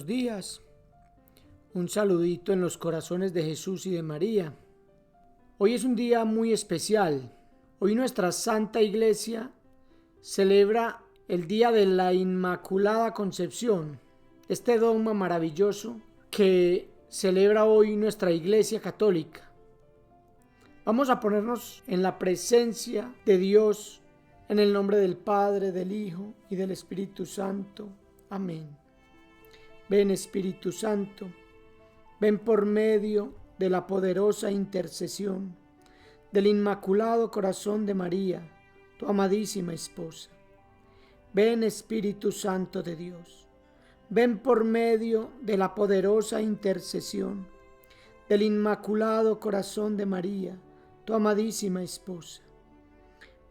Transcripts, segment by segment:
días. Un saludito en los corazones de Jesús y de María. Hoy es un día muy especial. Hoy nuestra Santa Iglesia celebra el Día de la Inmaculada Concepción. Este dogma maravilloso que celebra hoy nuestra Iglesia Católica. Vamos a ponernos en la presencia de Dios, en el nombre del Padre, del Hijo y del Espíritu Santo. Amén. Ven, Espíritu Santo, ven por medio de la poderosa intercesión del Inmaculado Corazón de María, tu amadísima esposa. Ven, Espíritu Santo de Dios, ven por medio de la poderosa intercesión del Inmaculado Corazón de María, tu amadísima esposa.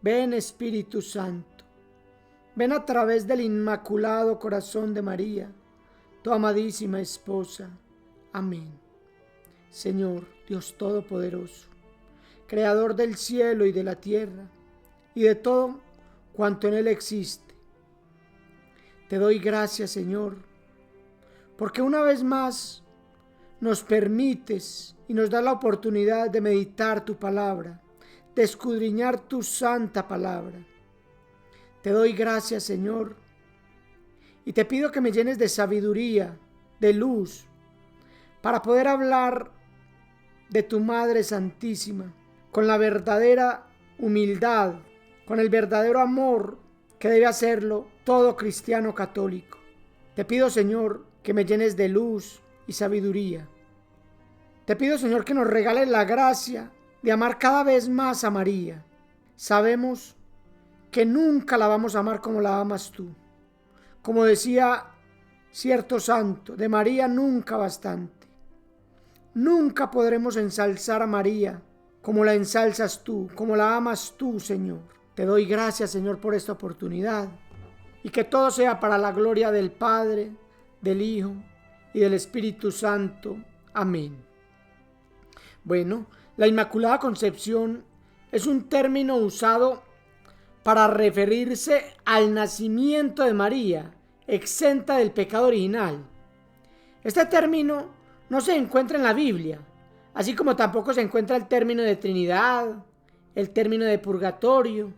Ven, Espíritu Santo, ven a través del Inmaculado Corazón de María, tu amadísima esposa. Amén. Señor Dios Todopoderoso, Creador del cielo y de la tierra, y de todo cuanto en él existe, te doy gracias, Señor, porque una vez más nos permites y nos das la oportunidad de meditar tu palabra, de escudriñar tu santa palabra. Te doy gracias, Señor, y te pido que me llenes de sabiduría, de luz, para poder hablar de tu Madre Santísima, con la verdadera humildad, con el verdadero amor que debe hacerlo todo cristiano católico. Te pido, Señor, que me llenes de luz y sabiduría. Te pido, Señor, que nos regales la gracia de amar cada vez más a María. Sabemos que nunca la vamos a amar como la amas tú. Como decía cierto santo, de María nunca bastante. Nunca podremos ensalzar a María como la ensalzas tú, como la amas tú, Señor. Te doy gracias, Señor, por esta oportunidad, y que todo sea para la gloria del Padre, del Hijo y del Espíritu Santo. Amén. Bueno, la Inmaculada Concepción es un término usado para referirse al nacimiento de María, exenta del pecado original. Este término no se encuentra en la Biblia, así como tampoco se encuentra el término de Trinidad, el término de purgatorio,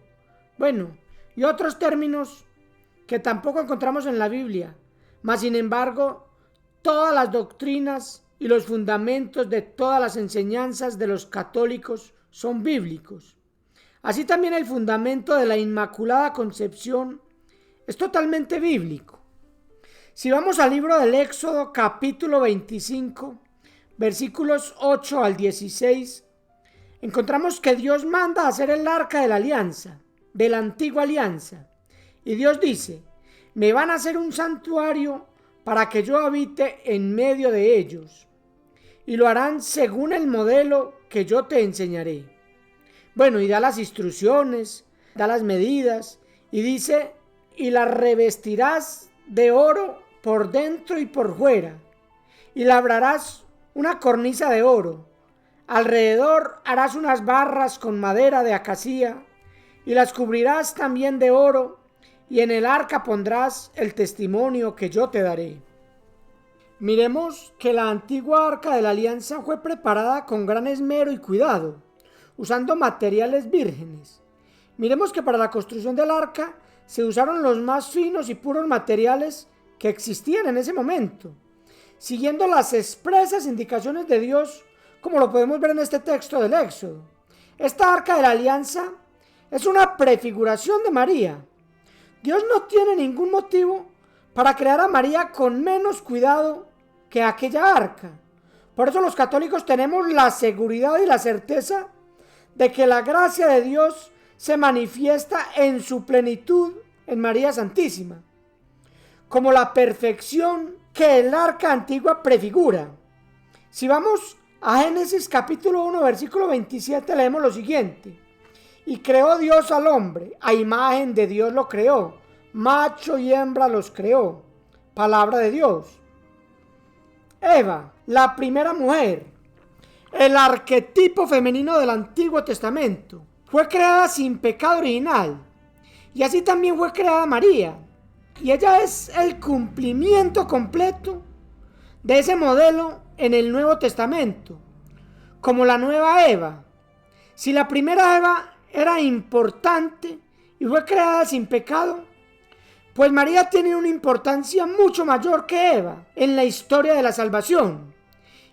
y otros términos que tampoco encontramos en la Biblia, mas sin embargo, todas las doctrinas y los fundamentos de todas las enseñanzas de los católicos son bíblicos. Así también el fundamento de la Inmaculada Concepción es totalmente bíblico. Si vamos al libro del Éxodo, capítulo 25, versículos 8 al 16, encontramos que Dios manda hacer el arca de la alianza, de la antigua alianza. Y Dios dice: me van a hacer un santuario para que yo habite en medio de ellos, y lo harán según el modelo que yo te enseñaré. Y da las instrucciones, da las medidas, y dice: y la revestirás de oro por dentro y por fuera, y labrarás una cornisa de oro. Alrededor harás unas barras con madera de acacia, y las cubrirás también de oro, y en el arca pondrás el testimonio que yo te daré. Miremos que la antigua arca de la alianza fue preparada con gran esmero y cuidado, usando materiales vírgenes. Miremos que para la construcción del arca se usaron los más finos y puros materiales que existían en ese momento, siguiendo las expresas indicaciones de Dios, como lo podemos ver en este texto del Éxodo. Esta arca de la alianza es una prefiguración de María. Dios no tiene ningún motivo para crear a María con menos cuidado que aquella arca. Por eso los católicos tenemos la seguridad y la certeza de que la gracia de Dios se manifiesta en su plenitud en María Santísima, como la perfección que el arca antigua prefigura. Si vamos a Génesis capítulo 1, versículo 27, leemos lo siguiente: y creó Dios al hombre, a imagen de Dios lo creó, macho y hembra los creó. Palabra de Dios. Eva, la primera mujer, el arquetipo femenino del Antiguo Testamento, fue creada sin pecado original, y así también fue creada María, y ella es el cumplimiento completo de ese modelo en el Nuevo Testamento, como la nueva Eva. Si la primera Eva era importante y fue creada sin pecado, pues María tiene una importancia mucho mayor que Eva en la historia de la salvación.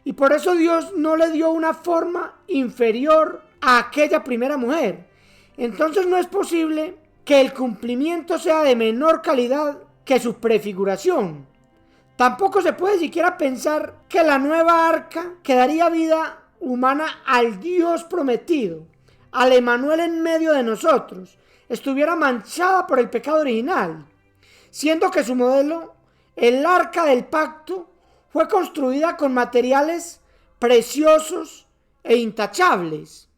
Y por eso Dios no le dio una forma inferior a aquella primera mujer. Entonces no es posible que el cumplimiento sea de menor calidad que su prefiguración. Tampoco se puede siquiera pensar que la nueva arca que daría vida humana al Dios prometido, al Emanuel en medio de nosotros, estuviera manchada por el pecado original, siendo que su modelo, el arca del pacto, fue construida con materiales preciosos e intachables.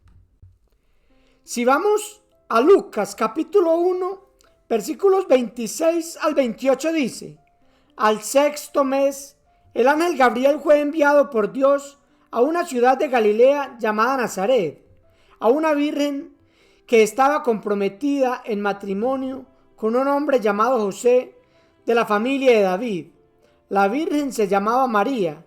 Si vamos a Lucas capítulo 1, versículos 26 al 28 dice: al sexto mes, el ángel Gabriel fue enviado por Dios a una ciudad de Galilea llamada Nazaret, a una virgen que estaba comprometida en matrimonio con un hombre llamado José, de la familia de David. La virgen se llamaba María.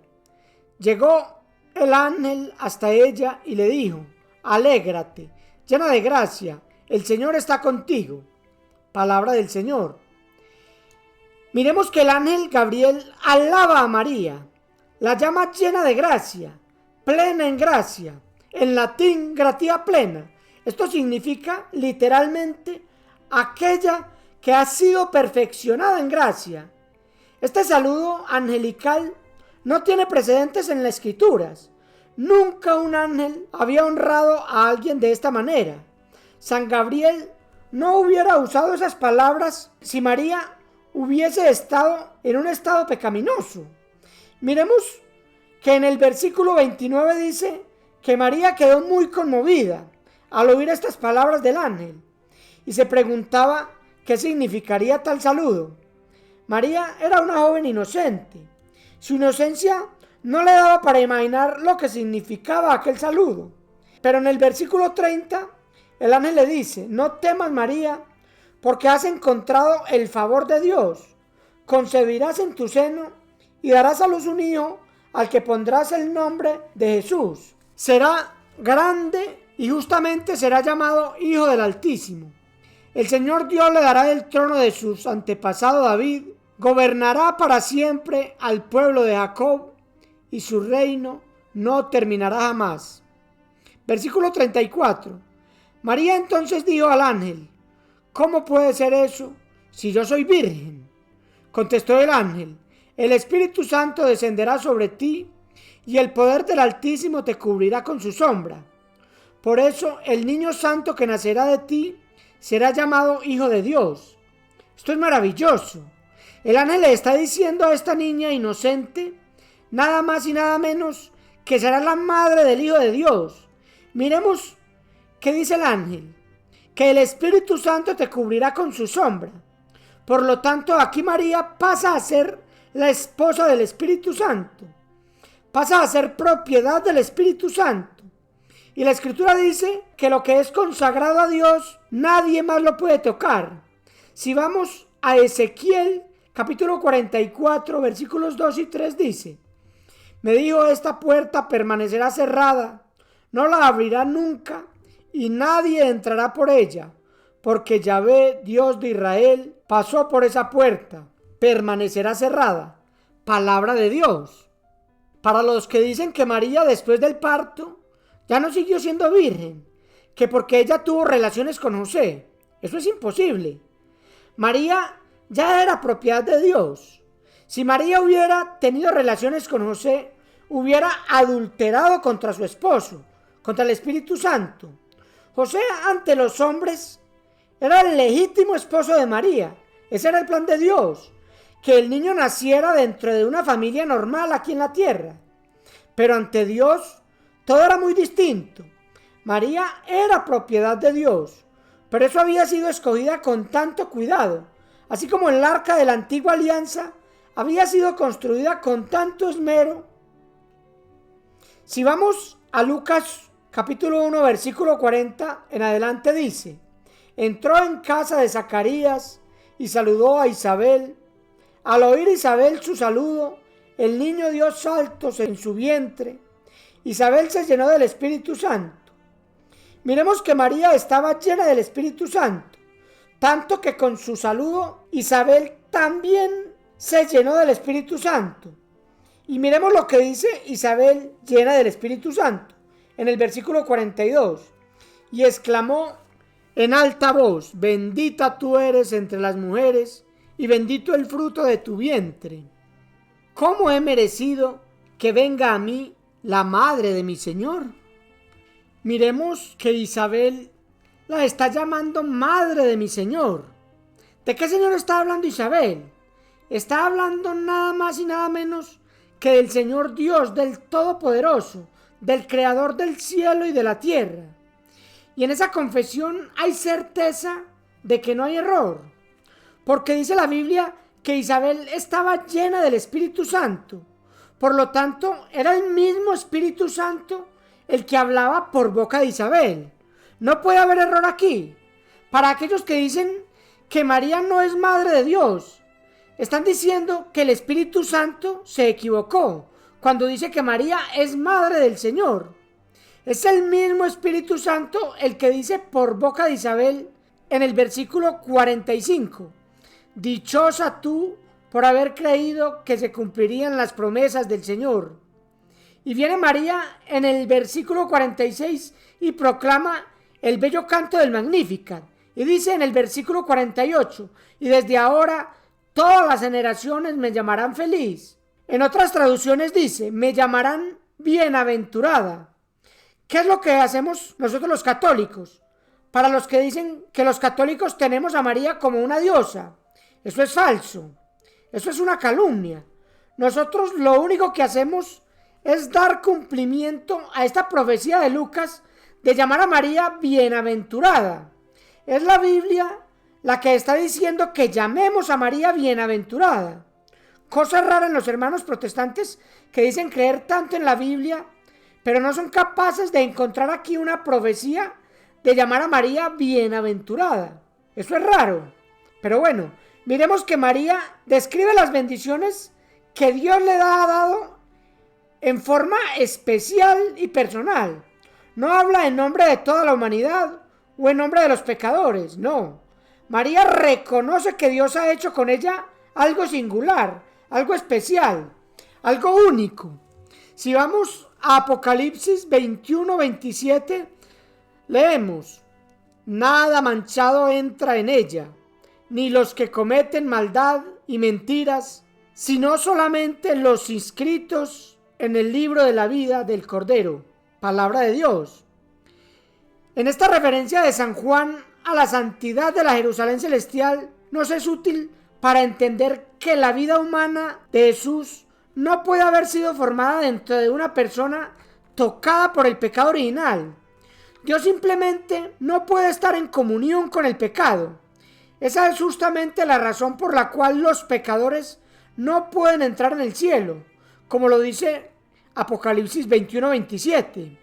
Llegó el ángel hasta ella y le dijo: alégrate, llena de gracia, el Señor está contigo. Palabra del Señor. Miremos que el ángel Gabriel alaba a María, la llama llena de gracia, plena en gracia, en latín gratia plena. Esto significa literalmente aquella que ha sido perfeccionada en gracia. Este saludo angelical no tiene precedentes en las Escrituras. Nunca un ángel había honrado a alguien de esta manera. San Gabriel no hubiera usado esas palabras si María hubiese estado en un estado pecaminoso. Miremos que en el versículo 29 dice que María quedó muy conmovida al oír estas palabras del ángel y se preguntaba qué significaría tal saludo. María era una joven inocente. Su inocencia no le daba para imaginar lo que significaba aquel saludo. Pero en el versículo 30, el ángel le dice: no temas, María, porque has encontrado el favor de Dios. Concebirás en tu seno y darás a luz un hijo al que pondrás el nombre de Jesús. Será grande y justamente será llamado Hijo del Altísimo. El Señor Dios le dará el trono de su antepasado David. Gobernará para siempre al pueblo de Jacob y su reino no terminará jamás. Versículo 34. María entonces dijo al ángel: ¿cómo puede ser eso si yo soy virgen? Contestó el ángel: el Espíritu Santo descenderá sobre ti y el poder del Altísimo te cubrirá con su sombra. Por eso el niño santo que nacerá de ti será llamado Hijo de Dios. Esto es maravilloso. El ángel le está diciendo a esta niña inocente nada más y nada menos que será la madre del Hijo de Dios. Miremos qué dice el ángel: que el Espíritu Santo te cubrirá con su sombra. Por lo tanto, aquí María pasa a ser la esposa del Espíritu Santo. Pasa a ser propiedad del Espíritu Santo. Y la Escritura dice que lo que es consagrado a Dios, nadie más lo puede tocar. Si vamos a Ezequiel capítulo 44, versículos 2 y 3 dice: me dijo: esta puerta permanecerá cerrada, no la abrirá nunca, y nadie entrará por ella, porque Yahvé, Dios de Israel, pasó por esa puerta, permanecerá cerrada. Palabra de Dios. Para los que dicen que María después del parto ya no siguió siendo virgen, que porque ella tuvo relaciones con José, eso es imposible. María ya era propiedad de Dios. Si María hubiera tenido relaciones con José, hubiera adulterado contra su esposo, contra el Espíritu Santo. José ante los hombres era el legítimo esposo de María. Ese era el plan de Dios, que el niño naciera dentro de una familia normal aquí en la tierra. Pero ante Dios todo era muy distinto. María era propiedad de Dios, pero eso había sido escogida con tanto cuidado, así como el arca de la antigua alianza había sido construida con tanto esmero. Si vamos a Lucas capítulo 1, versículo 40 en adelante dice: entró en casa de Zacarías y saludó a Isabel. Al oír Isabel su saludo, el niño dio saltos en su vientre. Isabel se llenó del Espíritu Santo. Miremos que María estaba llena del Espíritu Santo, tanto que con su saludo Isabel también se llenó del Espíritu Santo. Y miremos lo que dice Isabel llena del Espíritu Santo en el versículo 42. Y exclamó en alta voz: bendita tú eres entre las mujeres y bendito el fruto de tu vientre. ¿Cómo he merecido que venga a mí la madre de mi Señor? Miremos que Isabel la está llamando madre de mi Señor. ¿De qué Señor está hablando Isabel? Está hablando nada más y nada menos que del Señor Dios, del Todopoderoso, del Creador del cielo y de la tierra. Y en esa confesión hay certeza de que no hay error, porque dice la Biblia que Isabel estaba llena del Espíritu Santo. Por lo tanto, era el mismo Espíritu Santo el que hablaba por boca de Isabel. No puede haber error aquí. Para aquellos que dicen que María no es madre de Dios, están diciendo que el Espíritu Santo se equivocó cuando dice que María es madre del Señor. Es el mismo Espíritu Santo el que dice por boca de Isabel en el versículo 45: dichosa tú por haber creído que se cumplirían las promesas del Señor. Y viene María en el versículo 46 y proclama el bello canto del Magnificat. Y dice en el versículo 48: y desde ahora todas las generaciones me llamarán feliz. En otras traducciones dice: me llamarán bienaventurada. ¿Qué es lo que hacemos nosotros los católicos? Para los que dicen que los católicos tenemos a María como una diosa, eso es falso. Eso es una calumnia. Nosotros lo único que hacemos es dar cumplimiento a esta profecía de Lucas de llamar a María bienaventurada. Es la Biblia la que está diciendo que llamemos a María bienaventurada. Cosa rara en los hermanos protestantes que dicen creer tanto en la Biblia, pero no son capaces de encontrar aquí una profecía de llamar a María bienaventurada. Eso es raro. Pero bueno, miremos que María describe las bendiciones que Dios le ha dado en forma especial y personal. No habla en nombre de toda la humanidad o en nombre de los pecadores, no. María reconoce que Dios ha hecho con ella algo singular, algo especial, algo único. Si vamos a Apocalipsis 21-27, leemos: nada manchado entra en ella, ni los que cometen maldad y mentiras, sino solamente los inscritos en el libro de la vida del Cordero. Palabra de Dios. En esta referencia de San Juan a la santidad de la Jerusalén celestial, nos es útil para entender que la vida humana de Jesús no puede haber sido formada dentro de una persona tocada por el pecado original. Dios simplemente no puede estar en comunión con el pecado. Esa es justamente la razón por la cual los pecadores no pueden entrar en el cielo, como lo dice Apocalipsis 21-27.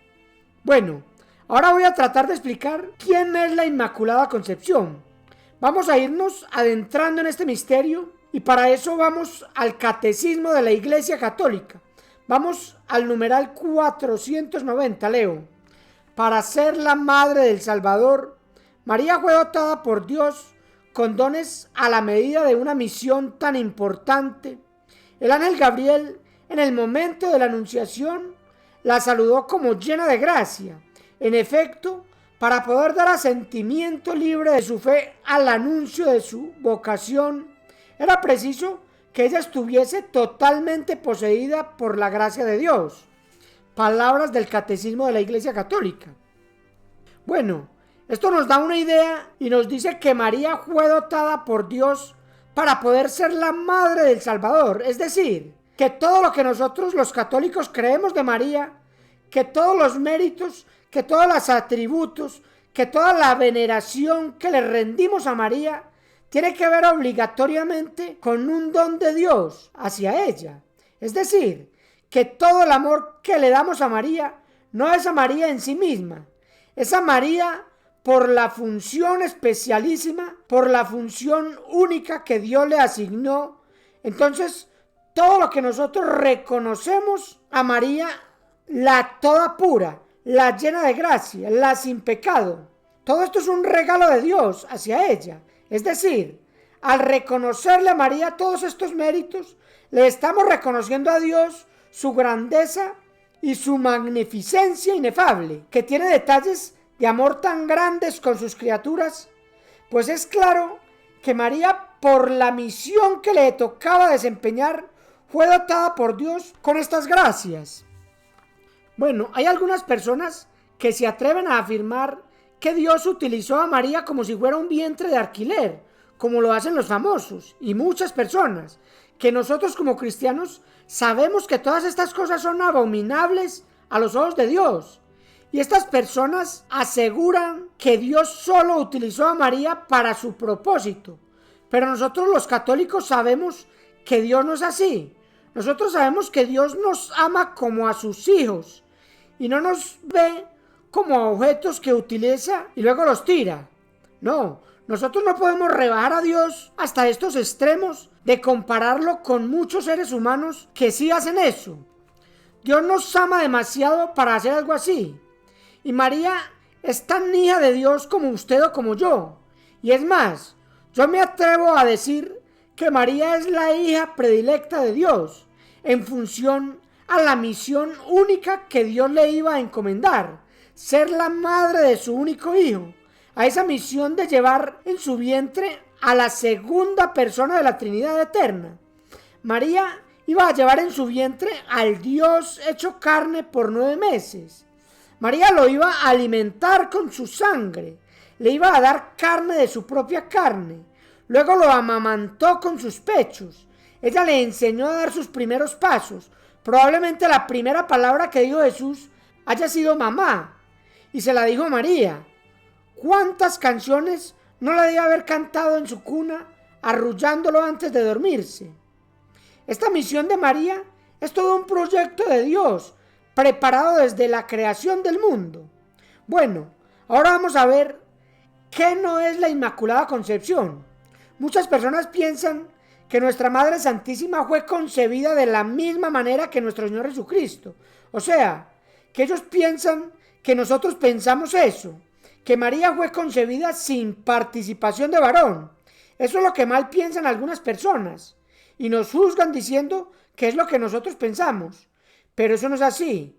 Bueno, ahora voy a tratar de explicar quién es la Inmaculada Concepción. Vamos a irnos adentrando en este misterio y para eso vamos al Catecismo de la Iglesia Católica. Vamos al numeral 490, leo: para ser la madre del Salvador, María fue dotada por Dios con dones a la medida de una misión tan importante. El ángel Gabriel, en el momento de la anunciación, la saludó como llena de gracia. En efecto, para poder dar asentimiento libre de su fe al anuncio de su vocación, era preciso que ella estuviese totalmente poseída por la gracia de Dios. Palabras del Catecismo de la Iglesia Católica. Bueno, esto nos da una idea y nos dice que María fue dotada por Dios para poder ser la madre del Salvador. Es decir, que todo lo que nosotros los católicos creemos de María, que todos los méritos, que todos los atributos, que toda la veneración que le rendimos a María, tiene que ver obligatoriamente con un don de Dios hacia ella. Es decir, que todo el amor que le damos a María no es a María en sí misma, es a María por la función especialísima, por la función única que Dios le asignó. Entonces, todo lo que nosotros reconocemos a María, la toda pura, la llena de gracia, la sin pecado. Todo esto es un regalo de Dios hacia ella. Es decir, al reconocerle a María todos estos méritos, le estamos reconociendo a Dios su grandeza y su magnificencia inefable, que tiene detalles de amor tan grandes con sus criaturas. Pues es claro que María, por la misión que le tocaba desempeñar, fue dotada por Dios con estas gracias. Bueno, hay algunas personas que se atreven a afirmar que Dios utilizó a María como si fuera un vientre de alquiler, como lo hacen los famosos, y muchas personas, que nosotros como cristianos sabemos que todas estas cosas son abominables a los ojos de Dios. Y estas personas aseguran que Dios solo utilizó a María para su propósito. Pero nosotros los católicos sabemos que Dios no es así. Nosotros sabemos que Dios nos ama como a sus hijos y no nos ve como objetos que utiliza y luego los tira. No, nosotros no podemos rebajar a Dios hasta estos extremos de compararlo con muchos seres humanos que sí hacen eso. Dios nos ama demasiado para hacer algo así. Y María es tan hija de Dios como usted o como yo. Y es más, yo me atrevo a decir que María es la hija predilecta de Dios, en función a la misión única que Dios le iba a encomendar, ser la madre de su único hijo, a esa misión de llevar en su vientre a la segunda persona de la Trinidad eterna. María iba a llevar en su vientre al Dios hecho carne por 9 meses. María lo iba a alimentar con su sangre, le iba a dar carne de su propia carne, luego lo amamantó con sus pechos. Ella le enseñó a dar sus primeros pasos. Probablemente la primera palabra que dijo Jesús haya sido mamá, y se la dijo a María. ¿Cuántas canciones no le debe haber cantado en su cuna, arrullándolo antes de dormirse? Esta misión de María es todo un proyecto de Dios, preparado desde la creación del mundo. Bueno, ahora vamos a ver qué no es la Inmaculada Concepción. Muchas personas piensan que nuestra Madre Santísima fue concebida de la misma manera que nuestro Señor Jesucristo. O sea, que ellos piensan que nosotros pensamos eso, que María fue concebida sin participación de varón. Eso es lo que mal piensan algunas personas y nos juzgan diciendo que es lo que nosotros pensamos. Pero eso no es así.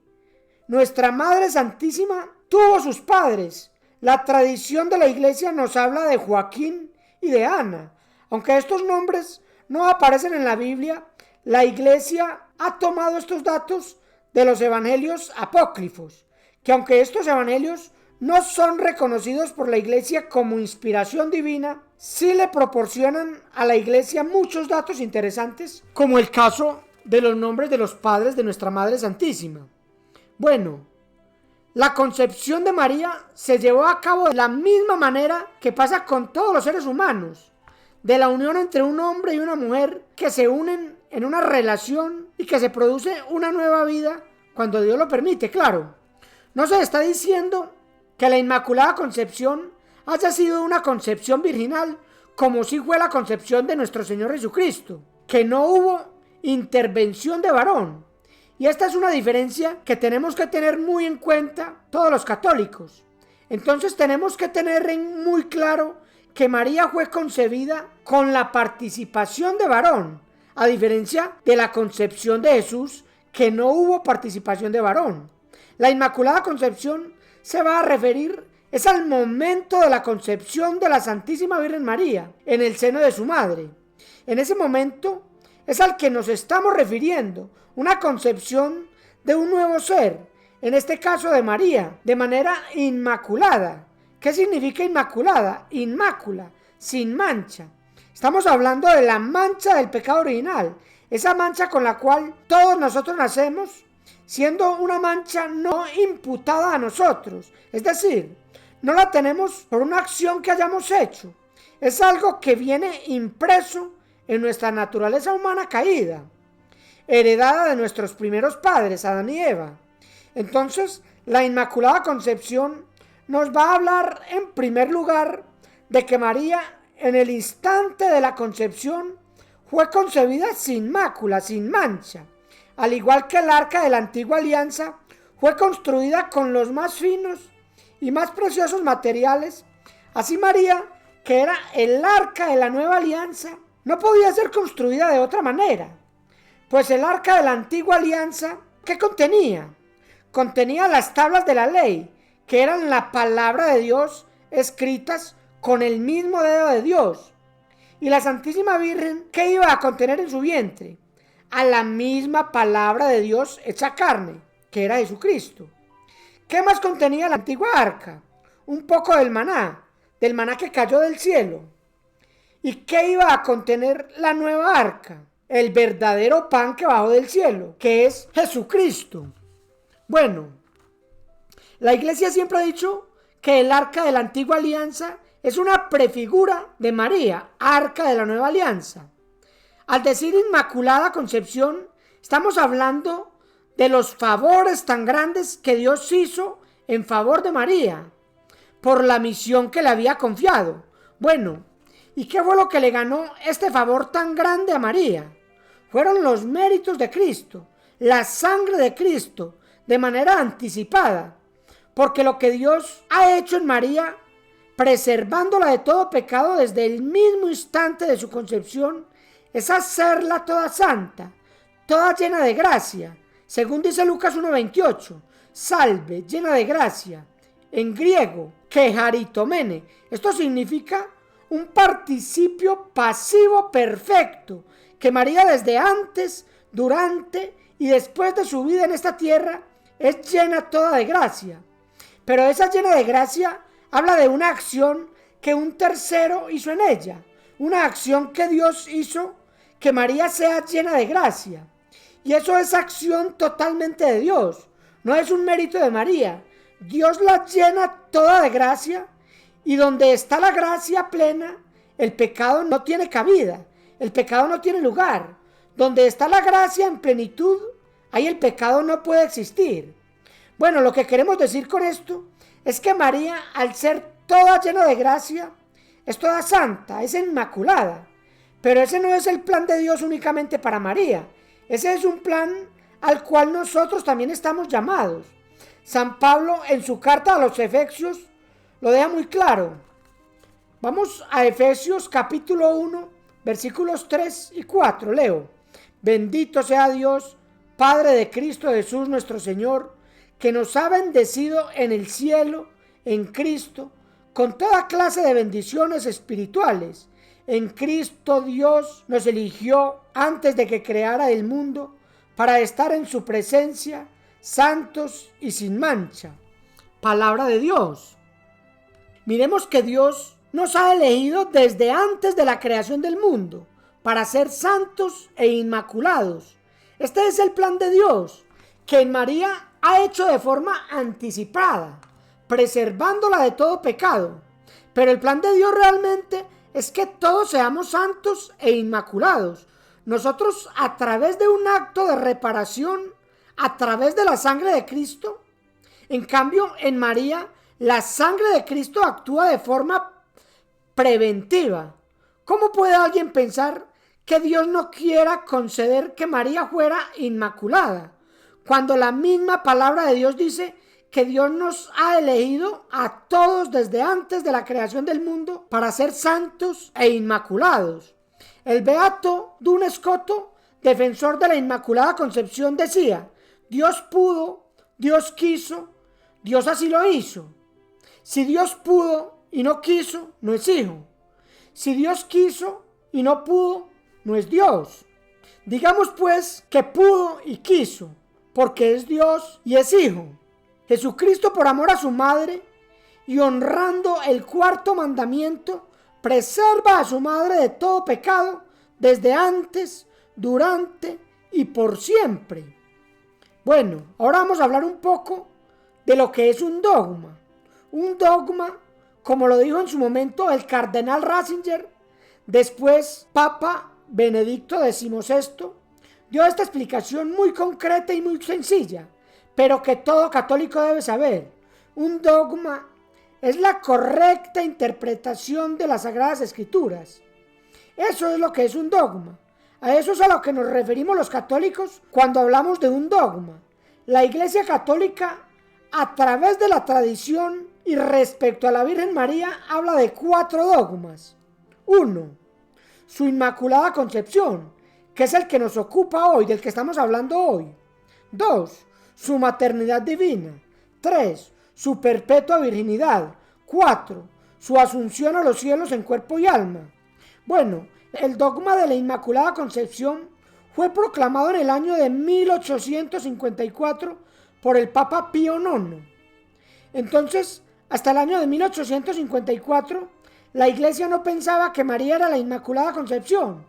Nuestra Madre Santísima tuvo sus padres. La tradición de la Iglesia nos habla de Joaquín y de Ana. Aunque estos nombres no aparecen en la Biblia, la Iglesia ha tomado estos datos de los evangelios apócrifos, que aunque estos evangelios no son reconocidos por la Iglesia como inspiración divina, sí le proporcionan a la Iglesia muchos datos interesantes, como el caso de los nombres de los padres de nuestra Madre Santísima. Bueno, la concepción de María se llevó a cabo de la misma manera que pasa con todos los seres humanos, de la unión entre un hombre y una mujer que se unen en una relación y que se produce una nueva vida cuando Dios lo permite, claro. No se está diciendo que la Inmaculada Concepción haya sido una concepción virginal como si fue la concepción de nuestro Señor Jesucristo, que no hubo intervención de varón. Y esta es una diferencia que tenemos que tener muy en cuenta todos los católicos. Entonces tenemos que tener muy claro que María fue concebida con la participación de varón, a diferencia de la concepción de Jesús, que no hubo participación de varón. La Inmaculada Concepción se va a referir es al momento de la concepción de la Santísima Virgen María en el seno de su madre. En ese momento es al que nos estamos refiriendo, una concepción de un nuevo ser, en este caso de María, de manera inmaculada. ¿Qué significa inmaculada? Inmácula, sin mancha. Estamos hablando de la mancha del pecado original, esa mancha con la cual todos nosotros nacemos, siendo una mancha no imputada a nosotros, es decir, no la tenemos por una acción que hayamos hecho, es algo que viene impreso en nuestra naturaleza humana caída, heredada de nuestros primeros padres, Adán y Eva. Entonces, la Inmaculada Concepción nos va a hablar en primer lugar de que María, en el instante de la concepción, fue concebida sin mácula, sin mancha. Al igual que el arca de la antigua alianza, fue construida con los más finos y más preciosos materiales. Así María, que era el arca de la nueva alianza, no podía ser construida de otra manera. Pues el arca de la antigua alianza, ¿qué contenía? Contenía las tablas de la ley, que eran la palabra de Dios escritas con el mismo dedo de Dios. Y la Santísima Virgen, ¿qué iba a contener en su vientre? A la misma palabra de Dios hecha carne, que era Jesucristo. ¿Qué más contenía la antigua arca? Un poco del maná que cayó del cielo. ¿Y qué iba a contener la nueva arca? El verdadero pan que bajó del cielo, que es Jesucristo. Bueno, la Iglesia siempre ha dicho que el arca de la antigua alianza es una prefigura de María, arca de la nueva alianza. Al decir Inmaculada Concepción, estamos hablando de los favores tan grandes que Dios hizo en favor de María, por la misión que le había confiado. Bueno, ¿y qué fue lo que le ganó este favor tan grande a María? Fueron los méritos de Cristo, la sangre de Cristo, de manera anticipada, porque lo que Dios ha hecho en María, preservándola de todo pecado desde el mismo instante de su concepción, es hacerla toda santa, toda llena de gracia, según dice Lucas 1:28, salve, llena de gracia, en griego, kecharitomene. Esto significa un participio pasivo perfecto, que María desde antes, durante y después de su vida en esta tierra es llena toda de gracia. Pero esa llena de gracia habla de una acción que un tercero hizo en ella, una acción que Dios hizo que María sea llena de gracia. Y eso es acción totalmente de Dios, no es un mérito de María. Dios la llena toda de gracia, y donde está la gracia plena, el pecado no tiene cabida, el pecado no tiene lugar. Donde está la gracia en plenitud, ahí el pecado no puede existir. Bueno, lo que queremos decir con esto es que María, al ser toda llena de gracia, es toda santa, es inmaculada. Pero ese no es el plan de Dios únicamente para María. Ese es un plan al cual nosotros también estamos llamados. San Pablo, en su carta a los Efesios, lo deja muy claro. Vamos a Efesios capítulo 1, versículos 3 y 4. Leo: bendito sea Dios, Padre de Cristo Jesús nuestro Señor, que nos ha bendecido en el cielo, en Cristo, con toda clase de bendiciones espirituales. En Cristo Dios nos eligió antes de que creara el mundo para estar en su presencia, santos y sin mancha. Palabra de Dios. Miremos que Dios nos ha elegido desde antes de la creación del mundo para ser santos e inmaculados. Este es el plan de Dios, que en María ha hecho de forma anticipada, preservándola de todo pecado. Pero el plan de Dios realmente es que todos seamos santos e inmaculados. Nosotros, a través de un acto de reparación, a través de la sangre de Cristo. En cambio, en María, la sangre de Cristo actúa de forma preventiva. ¿Cómo puede alguien pensar que Dios no quiera conceder que María fuera inmaculada, cuando la misma palabra de Dios dice que Dios nos ha elegido a todos desde antes de la creación del mundo para ser santos e inmaculados? El beato Duns Scoto, defensor de la Inmaculada Concepción, decía: Dios pudo, Dios quiso, Dios así lo hizo. Si Dios pudo y no quiso, no es hijo. Si Dios quiso y no pudo, no es Dios. Digamos pues que pudo y quiso, porque es Dios y es hijo. Jesucristo, por amor a su madre y honrando el cuarto mandamiento, preserva a su madre de todo pecado desde antes, durante y por siempre. Bueno, ahora vamos a hablar un poco de lo que es un dogma. Un dogma, como lo dijo en su momento el cardenal Ratzinger, después Papa Benedicto XVI, dio esta explicación muy concreta y muy sencilla, pero que todo católico debe saber. Un dogma es la correcta interpretación de las Sagradas Escrituras. Eso es lo que es un dogma. A eso es a lo que nos referimos los católicos cuando hablamos de un dogma. La Iglesia Católica, a través de la tradición y respecto a la Virgen María, habla de 4 dogmas. 1. Su Inmaculada Concepción, que es el que nos ocupa hoy, del que estamos hablando hoy. 2. Su maternidad divina. 3. Su perpetua virginidad. 4. Su asunción a los cielos en cuerpo y alma. Bueno, el dogma de la Inmaculada Concepción fue proclamado en el año de 1854 por el Papa Pío IX. Entonces, hasta el año de 1854, la Iglesia no pensaba que María era la Inmaculada Concepción.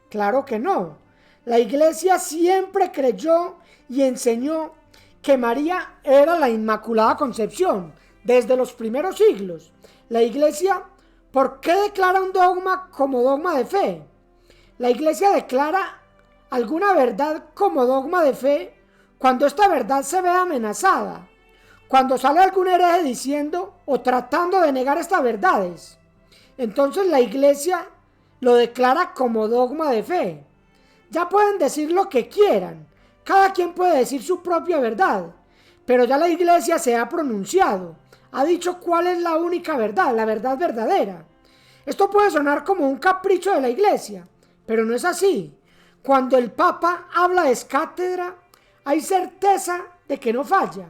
Claro que no. La Iglesia siempre creyó y enseñó que María era la Inmaculada Concepción desde los primeros siglos. La Iglesia, ¿por qué declara un dogma como dogma de fe? La Iglesia declara alguna verdad como dogma de fe cuando esta verdad se ve amenazada, cuando sale algún hereje diciendo o tratando de negar estas verdades. Entonces la Iglesia lo declara como dogma de fe. Ya pueden decir lo que quieran, cada quien puede decir su propia verdad, pero ya la Iglesia se ha pronunciado, ha dicho cuál es la única verdad, la verdad verdadera. Esto puede sonar como un capricho de la Iglesia, pero no es así. Cuando el Papa habla de cátedra, hay certeza de que no falla.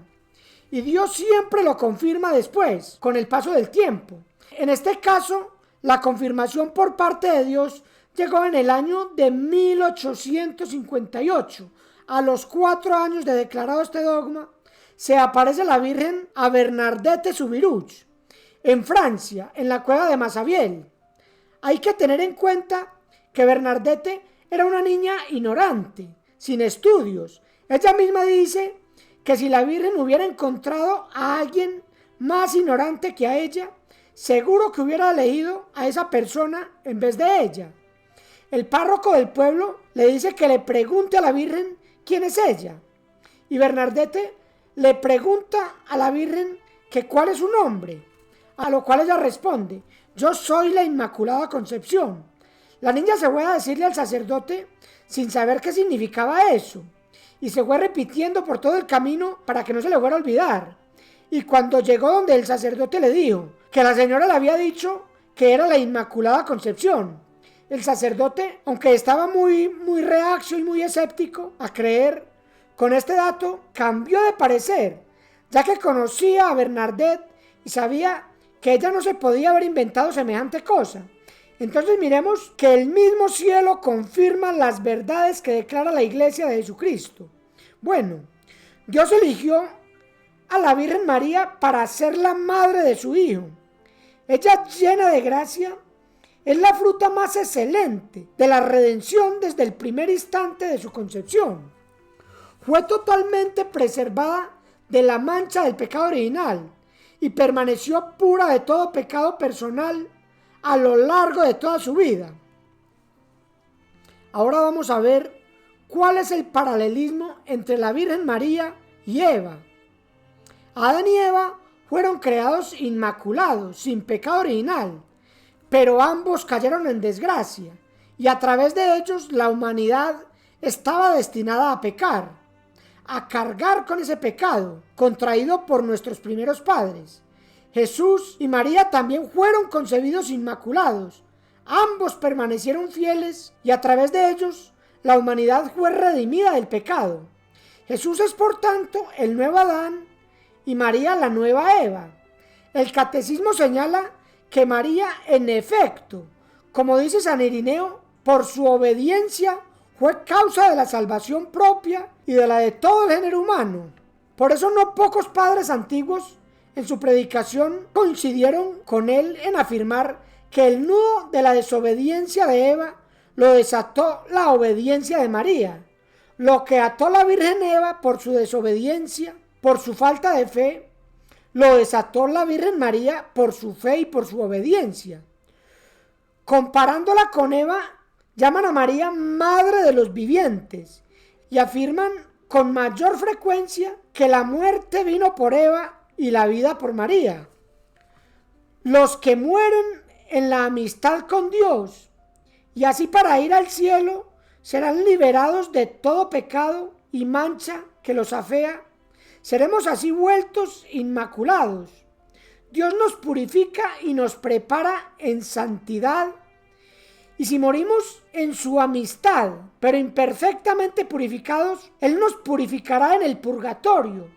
Y Dios siempre lo confirma después, con el paso del tiempo. En este caso, la confirmación por parte de Dios llegó en el año de 1858. A los 4 años de declarado este dogma, se aparece la Virgen a Bernadette Soubirous, en Francia, en la cueva de Massabielle. Hay que tener en cuenta que Bernadette era una niña ignorante, sin estudios. Ella misma dice que si la Virgen hubiera encontrado a alguien más ignorante que a ella, seguro que hubiera elegido a esa persona en vez de ella. El párroco del pueblo le dice que le pregunte a la Virgen quién es ella. Y Bernadette le pregunta a la Virgen que cuál es su nombre, a lo cual ella responde: yo soy la Inmaculada Concepción. La niña se fue a decirle al sacerdote sin saber qué significaba eso, y se fue repitiendo por todo el camino para que no se le fuera a olvidar. Y cuando llegó donde el sacerdote le dijo que la señora le había dicho que era la Inmaculada Concepción, el sacerdote, aunque estaba muy reacio y muy escéptico a creer con este dato, cambió de parecer, ya que conocía a Bernadette y sabía que ella no se podía haber inventado semejante cosa. Entonces miremos que el mismo cielo confirma las verdades que declara la Iglesia de Jesucristo. Bueno, Dios eligió a la Virgen María para ser la madre de su Hijo. Ella, llena de gracia, es la fruta más excelente de la redención desde el primer instante de su concepción. Fue totalmente preservada de la mancha del pecado original y permaneció pura de todo pecado personal a lo largo de toda su vida. Ahora vamos a ver cuál es el paralelismo entre la Virgen María y Eva. Adán y Eva fueron creados inmaculados, sin pecado original, pero ambos cayeron en desgracia y a través de ellos la humanidad estaba destinada a pecar, a cargar con ese pecado contraído por nuestros primeros padres. Jesús y María también fueron concebidos inmaculados. Ambos permanecieron fieles y a través de ellos la humanidad fue redimida del pecado. Jesús es por tanto el nuevo Adán y María la nueva Eva. El catecismo señala que María, en efecto, como dice San Irineo, por su obediencia fue causa de la salvación propia y de la de todo el género humano. Por eso no pocos padres antiguos en su predicación coincidieron con él en afirmar que el nudo de la desobediencia de Eva lo desató la obediencia de María. Lo que ató la Virgen Eva por su desobediencia, por su falta de fe, lo desató la Virgen María por su fe y por su obediencia. Comparándola con Eva, llaman a María madre de los vivientes y afirman con mayor frecuencia que la muerte vino por Eva y la vida por María. Los que mueren en la amistad con Dios y así para ir al cielo serán liberados de todo pecado y mancha que los afea. Seremos así vueltos inmaculados. Dios nos purifica y nos prepara en santidad. Y si morimos en su amistad, pero imperfectamente purificados, Él nos purificará en el purgatorio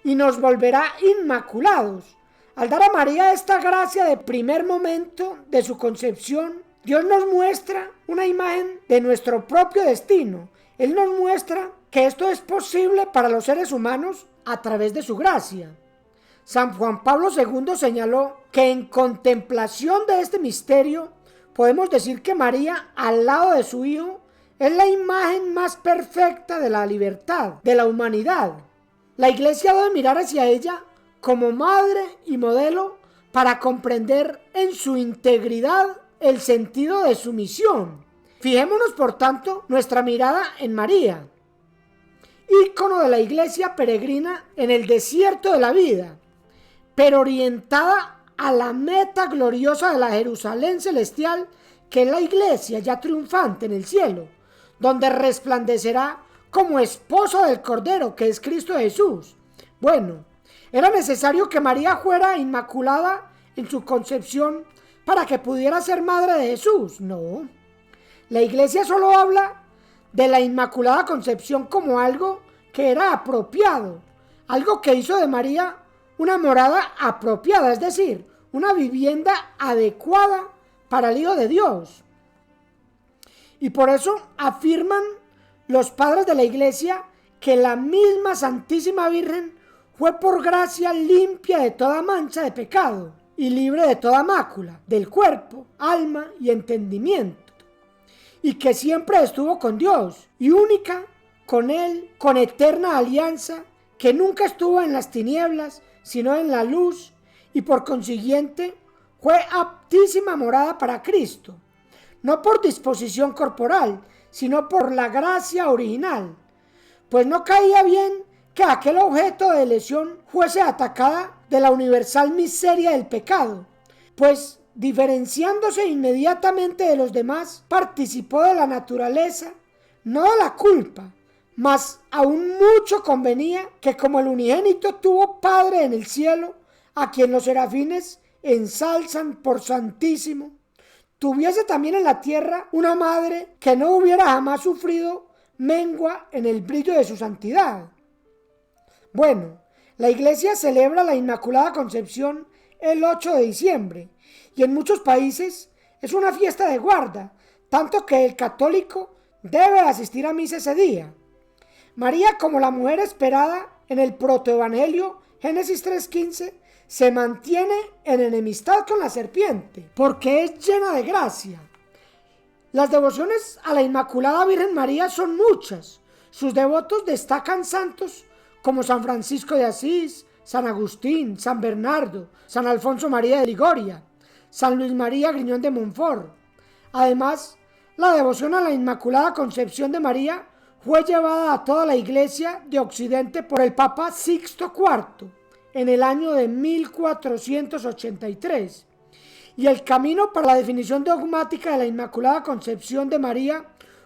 y nos volverá inmaculados. Al dar a María esta gracia de primer momento de su concepción, Dios nos muestra una imagen de nuestro propio destino. Él nos muestra que esto es posible para los seres humanos a través de su gracia. San Juan Pablo II señaló que en contemplación de este misterio podemos decir que María, al lado de su Hijo, es la imagen más perfecta de la libertad, de la humanidad. La Iglesia debe mirar hacia ella como madre y modelo para comprender en su integridad el sentido de su misión. Fijémonos, por tanto, nuestra mirada en María, ícono de la Iglesia peregrina en el desierto de la vida, pero orientada a la meta gloriosa de la Jerusalén celestial, que es la Iglesia ya triunfante en el cielo, donde resplandecerá como esposa del Cordero, que es Cristo Jesús. Bueno, ¿era necesario que María fuera inmaculada en su concepción para que pudiera ser madre de Jesús? No. La Iglesia solo habla de la Inmaculada Concepción como algo que era apropiado, algo que hizo de María una morada apropiada, es decir, una vivienda adecuada para el Hijo de Dios. Y por eso afirman los padres de la Iglesia que la misma Santísima Virgen fue por gracia limpia de toda mancha de pecado y libre de toda mácula del cuerpo, alma y entendimiento, y que siempre estuvo con Dios y única con Él, con eterna alianza, que nunca estuvo en las tinieblas, sino en la luz, y por consiguiente fue aptísima morada para Cristo, no por disposición corporal, sino por la gracia original, pues no caía bien que aquel objeto de elección fuese atacada de la universal miseria del pecado, pues diferenciándose inmediatamente de los demás, participó de la naturaleza, no de la culpa, mas aún mucho convenía que como el unigénito tuvo Padre en el cielo, a quien los serafines ensalzan por santísimo, tuviese también en la tierra una madre que no hubiera jamás sufrido mengua en el brillo de su santidad. Bueno, la Iglesia celebra la Inmaculada Concepción el 8 de diciembre y en muchos países es una fiesta de guarda, tanto que el católico debe asistir a misa ese día. María, como la mujer esperada en el protoevangelio Génesis 3:15, se mantiene en enemistad con la serpiente, porque es llena de gracia. Las devociones a la Inmaculada Virgen María son muchas. Sus devotos destacan santos como San Francisco de Asís, San Agustín, San Bernardo, San Alfonso María de Ligoria, San Luis María Griñón de Montfort. Además, la devoción a la Inmaculada Concepción de María fue llevada a toda la Iglesia de Occidente por el Papa Sixto IV en el año de 1483. Y el camino para la definición dogmática de la Inmaculada Concepción de María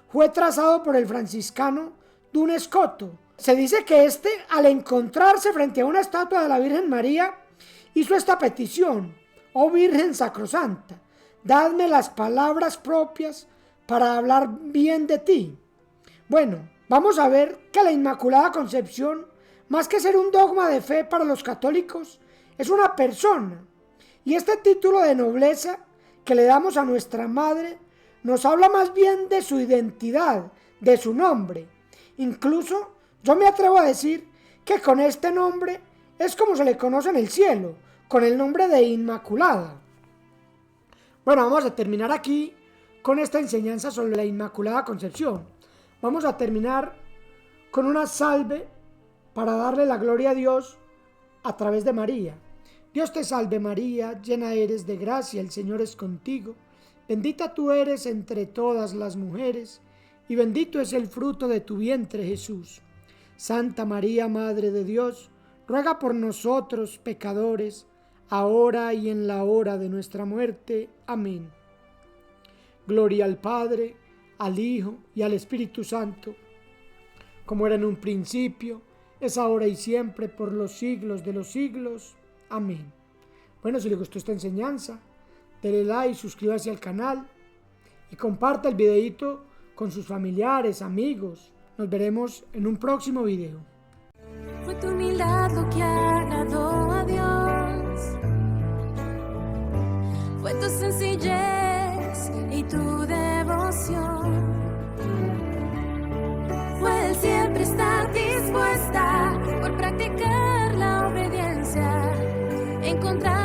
fue trazado por el franciscano Duns Scoto. Se dice que éste, al encontrarse frente a una estatua de la Virgen María, hizo esta petición: «Oh Virgen Sacrosanta, dadme las palabras propias para hablar bien de ti». Bueno, vamos a ver que la Inmaculada Concepción, más que ser un dogma de fe para los católicos, es una persona. Y este título de nobleza que le damos a nuestra Madre nos habla más bien de su identidad, de su nombre. Incluso yo me atrevo a decir que con este nombre es como se le conoce en el cielo, con el nombre de Inmaculada. Bueno, vamos a terminar aquí con esta enseñanza sobre la Inmaculada Concepción. Vamos a terminar con una salve para darle la gloria a Dios a través de María. Dios te salve María, llena eres de gracia, el Señor es contigo. Bendita tú eres entre todas las mujeres, y bendito es el fruto de tu vientre Jesús. Santa María, Madre de Dios, ruega por nosotros pecadores, ahora y en la hora de nuestra muerte. Amén. Gloria al Padre, al Hijo y al Espíritu Santo, como era en un principio, es ahora y siempre, por los siglos de los siglos. Amén. Bueno, si le gustó esta enseñanza, dele like, suscríbase al canal y comparta el videito con sus familiares, amigos. Nos veremos en un próximo video. Fue tu humildad lo que agradó a Dios. Fue tu sencillez y tu devoción. Fue el siempre estar dispuesta por practicar la obediencia, encontrar